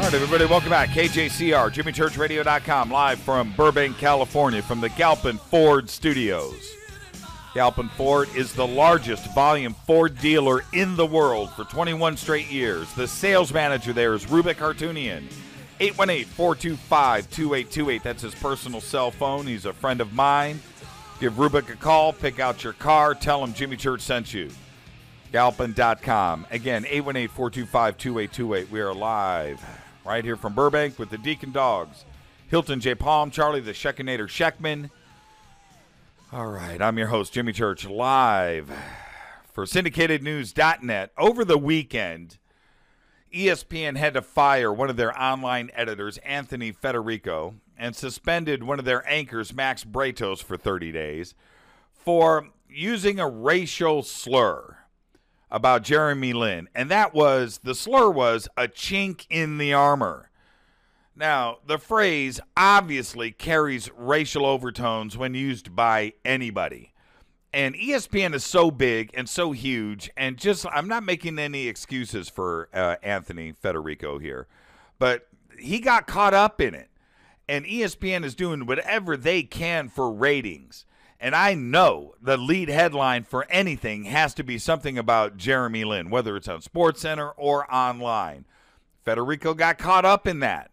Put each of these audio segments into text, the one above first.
All right, everybody, welcome back. KJCR, JimmyChurchRadio.com, live from Burbank, California, from the Galpin Ford Studios. Galpin Ford is the largest volume Ford dealer in the world for 21 straight years. The sales manager there is Rubik Hartunian. 818-425-2828. That's his personal cell phone. He's a friend of mine. Give Rubik a call, pick out your car, tell him Jimmy Church sent you. Galpin.com. Again, 818-425-2828. We are live right here from Burbank with the Deacon Dogs. Hilton J. Palm, Charlie the Shekinator Sheckman. All right, I'm your host, Jimmy Church, live for syndicatednews.net. Over the weekend, ESPN had to fire one of their online editors, Anthony Federico, and suspended one of their anchors, Max Bretos, for 30 days for using a racial slur about Jeremy Lin. And the slur was a chink in the armor. Now, the phrase obviously carries racial overtones when used by anybody. And ESPN is so big and so huge, and I'm not making any excuses for Anthony Federico here, but he got caught up in it. And ESPN is doing whatever they can for ratings. And I know the lead headline for anything has to be something about Jeremy Lin, whether it's on SportsCenter or online. Federico got caught up in that.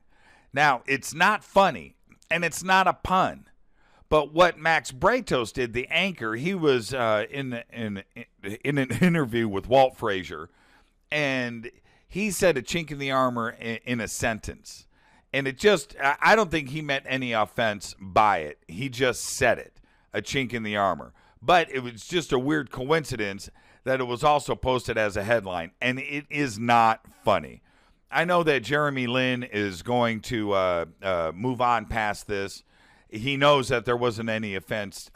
Now, it's not funny, and it's not a pun. But what Max Bretos did, the anchor, he was in an interview with Walt Frazier, and he said a chink in the armor in a sentence. And I don't think he meant any offense by it. He just said it, a chink in the armor. But it was just a weird coincidence that it was also posted as a headline, and it is not funny. I know that Jeremy Lin is going to move on past this. He knows that there wasn't any offense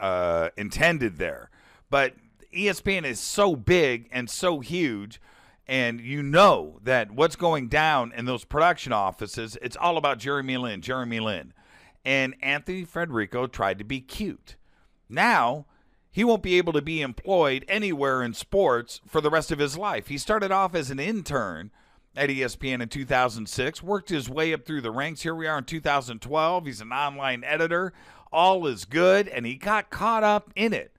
intended there. But ESPN is so big and so huge, and you know that what's going down in those production offices, it's all about Jeremy Lin. And Anthony Federico tried to be cute. Now, he won't be able to be employed anywhere in sports for the rest of his life. He started off as an intern at ESPN in 2006, worked his way up through the ranks. Here we are in 2012. He's an online editor. All is good, and he got caught up in it.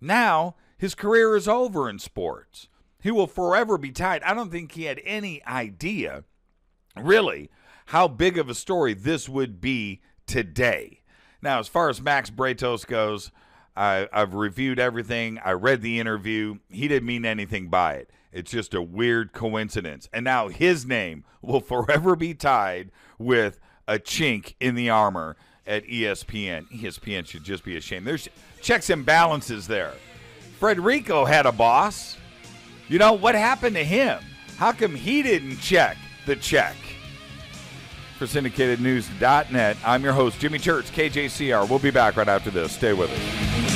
Now, his career is over in sports. He will forever be tied. I don't think he had any idea, really, how big of a story this would be today. Now, as far as Max Bretos goes, I've reviewed everything. I read the interview. He didn't mean anything by it. It's just a weird coincidence. And now his name will forever be tied with a chink in the armor at ESPN. ESPN should just be ashamed. There's checks and balances there. Federico had a boss. You know, what happened to him? How come he didn't check the check? For syndicatednews.net, I'm your host, Jimmy Church, KJCR. We'll be back right after this. Stay with us.